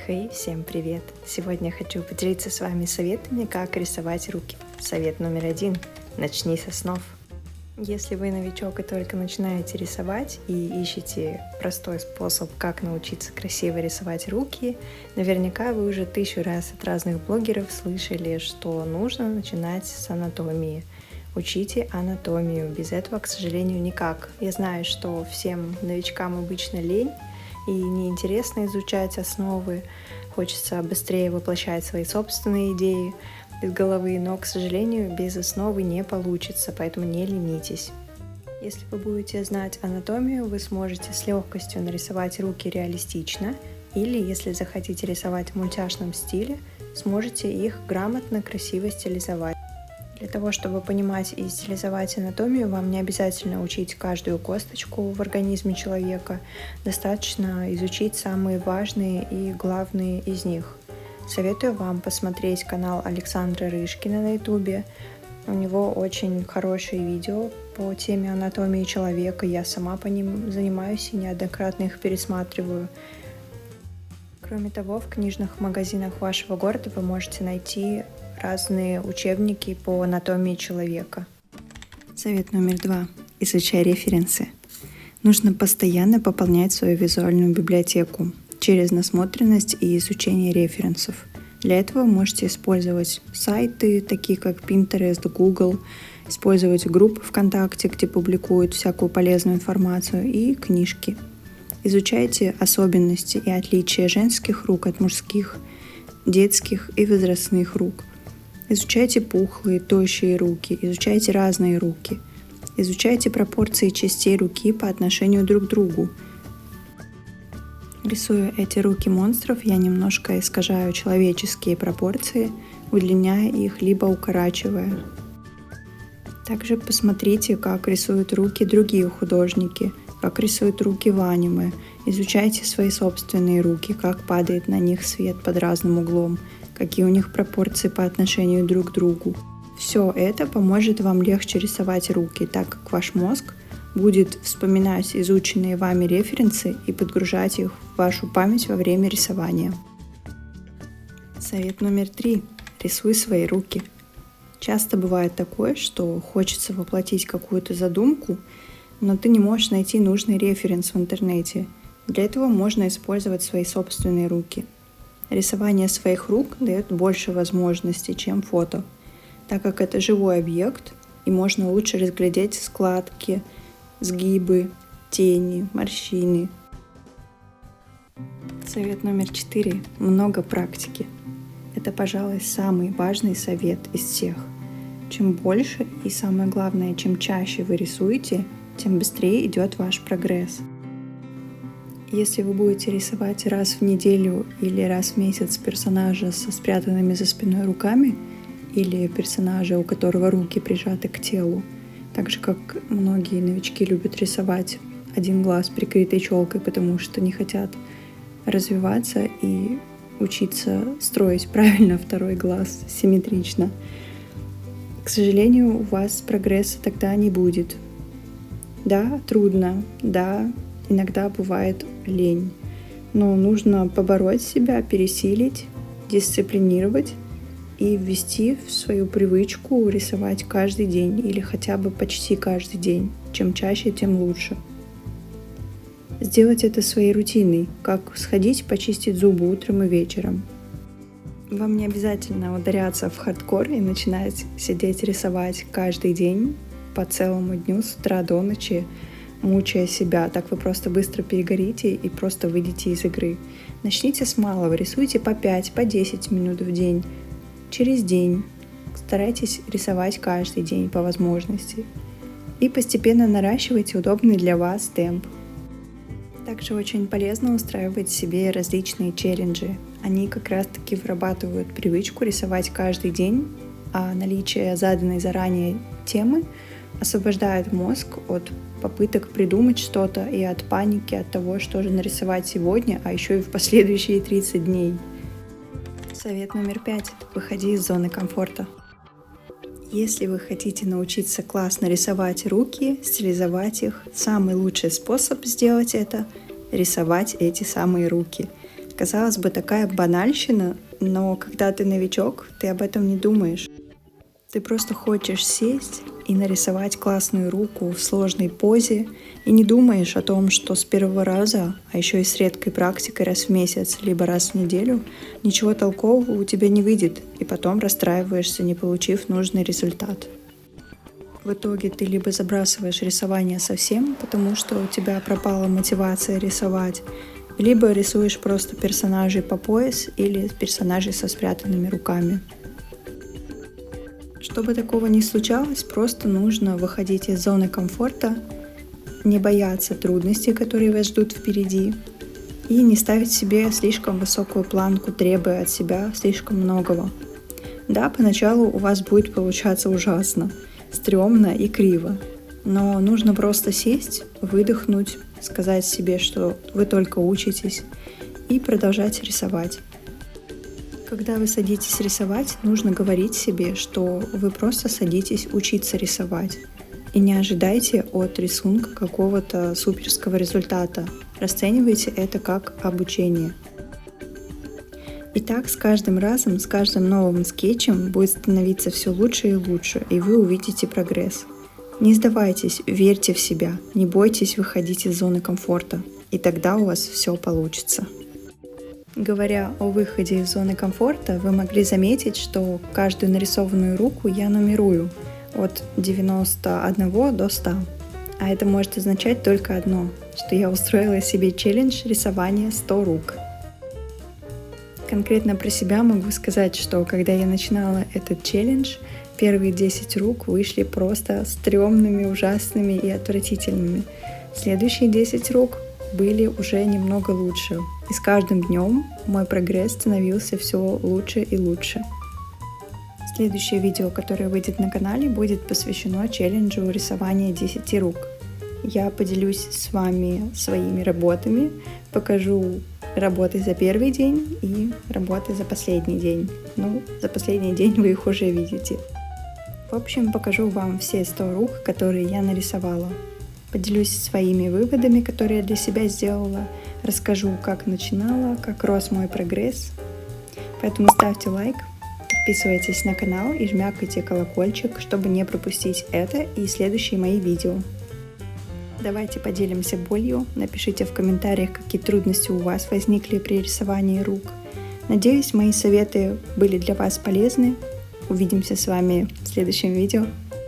Хей, всем привет! Сегодня я хочу поделиться с вами советами, как рисовать руки. Совет номер 1. Начни с основ. Если вы новичок и только начинаете рисовать и ищете простой способ, как научиться красиво рисовать руки, наверняка вы уже 1000 раз от разных блогеров слышали, что нужно начинать с анатомии. Учите анатомию, без этого, к сожалению, никак. Я знаю, что всем новичкам обычно лень и неинтересно изучать основы, хочется быстрее воплощать свои собственные идеи из головы, но, к сожалению, без основы не получится, поэтому не ленитесь. Если вы будете знать анатомию, вы сможете с легкостью нарисовать руки реалистично, или, если захотите рисовать в мультяшном стиле, сможете их грамотно, красиво стилизовать. Для того, чтобы понимать и стилизовать анатомию, вам не обязательно учить каждую косточку в организме человека, достаточно изучить самые важные и главные из них. Советую вам посмотреть канал Александра Рышкина на ютубе. У него очень хорошие видео по теме анатомии человека, я сама по ним занимаюсь и неоднократно их пересматриваю. Кроме того, в книжных магазинах вашего города вы можете найти разные учебники по анатомии человека. Совет номер 2. Изучай референсы. Нужно постоянно пополнять свою визуальную библиотеку через насмотренность и изучение референсов. Для этого вы можете использовать сайты, такие как Pinterest, Google, использовать группы ВКонтакте, где публикуют всякую полезную информацию, и книжки. Изучайте особенности и отличия женских рук от мужских, детских и возрастных рук. Изучайте пухлые, тощие руки, изучайте разные руки. Изучайте пропорции частей руки по отношению друг к другу. Рисуя эти руки монстров, я немножко искажаю человеческие пропорции, удлиняя их либо укорачивая. Также посмотрите, как рисуют руки другие художники, как рисуют руки в аниме. Изучайте свои собственные руки, как падает на них свет под разным углом, какие у них пропорции по отношению друг к другу. Все это поможет вам легче рисовать руки, так как ваш мозг будет вспоминать изученные вами референсы и подгружать их в вашу память во время рисования. Совет номер 3. Рисуй свои руки. Часто бывает такое, что хочется воплотить какую-то задумку, но ты не можешь найти нужный референс в интернете. Для этого можно использовать свои собственные руки. Рисование своих рук дает больше возможностей, чем фото, так как это живой объект, и можно лучше разглядеть складки, сгибы, тени, морщины. Совет номер 4. Много практики. Это, пожалуй, самый важный совет из всех. Чем больше и, самое главное, чем чаще вы рисуете, тем быстрее идет ваш прогресс. Если вы будете рисовать раз в неделю или раз в месяц персонажа со спрятанными за спиной руками, или персонажа, у которого руки прижаты к телу, так же как многие новички любят рисовать один глаз прикрытой челкой, потому что не хотят развиваться и учиться строить правильно второй глаз симметрично, к сожалению, у вас прогресса тогда не будет. Да, трудно, да, иногда бывает лень, но нужно побороть себя, пересилить, дисциплинировать и ввести в свою привычку рисовать каждый день или хотя бы почти каждый день. Чем чаще, тем лучше. Сделать это своей рутиной, как сходить почистить зубы утром и вечером. Вам не обязательно ударяться в хардкор и начинать сидеть рисовать каждый день по целому дню с утра до ночи, мучая себя. Так вы просто быстро перегорите и просто выйдете из игры. Начните с малого, рисуйте по 5, по 10 минут в день, через день. Старайтесь рисовать каждый день по возможности. И постепенно наращивайте удобный для вас темп. Также очень полезно устраивать себе различные челленджи. Они как раз-таки вырабатывают привычку рисовать каждый день, а наличие заданной заранее темы освобождает мозг от попыток придумать что-то и от паники от того, что же нарисовать сегодня, а еще и в последующие 30 дней. Совет номер 5. Выходи из зоны комфорта. Если вы хотите научиться классно рисовать руки, стилизовать их, самый лучший способ сделать это — рисовать эти самые руки. Казалось бы, такая банальщина, но когда ты новичок, ты об этом не думаешь. Ты просто хочешь сесть и нарисовать классную руку в сложной позе и не думаешь о том, что с первого раза, а еще и с редкой практикой раз в месяц, либо раз в неделю, ничего толкового у тебя не выйдет, и потом расстраиваешься, не получив нужный результат. В итоге ты либо забрасываешь рисование совсем, потому что у тебя пропала мотивация рисовать, либо рисуешь просто персонажей по пояс или персонажей со спрятанными руками. Чтобы такого не случалось, просто нужно выходить из зоны комфорта, не бояться трудностей, которые вас ждут впереди, и не ставить себе слишком высокую планку, требуя от себя слишком многого. Да, поначалу у вас будет получаться ужасно, стрёмно и криво, но нужно просто сесть, выдохнуть, сказать себе, что вы только учитесь, и продолжать рисовать. Когда вы садитесь рисовать, нужно говорить себе, что вы просто садитесь учиться рисовать. И не ожидайте от рисунка какого-то суперского результата. Расценивайте это как обучение. И так с каждым разом, с каждым новым скетчем будет становиться все лучше и лучше, и вы увидите прогресс. Не сдавайтесь, верьте в себя, не бойтесь выходить из зоны комфорта, и тогда у вас все получится. Говоря о выходе из зоны комфорта, вы могли заметить, что каждую нарисованную руку я нумерую от 91 до 100. А это может означать только одно, что я устроила себе челлендж рисования 100 рук. Конкретно про себя могу сказать, что когда я начинала этот челлендж, первые 10 рук вышли просто стрёмными, ужасными и отвратительными. Следующие 10 рук были уже немного лучше. И с каждым днем мой прогресс становился все лучше и лучше. Следующее видео, которое выйдет на канале, будет посвящено челленджу рисования 10 рук. Я поделюсь с вами своими работами, покажу работы за первый день и работы за последний день. За последний день вы их уже видите. В общем, покажу вам все 100 рук, которые я нарисовала. Поделюсь своими выводами, которые я для себя сделала. Расскажу, как начинала, как рос мой прогресс. Поэтому ставьте лайк, подписывайтесь на канал и жмякайте колокольчик, чтобы не пропустить это и следующие мои видео. Давайте поделимся болью. Напишите в комментариях, какие трудности у вас возникли при рисовании рук. Надеюсь, мои советы были для вас полезны. Увидимся с вами в следующем видео.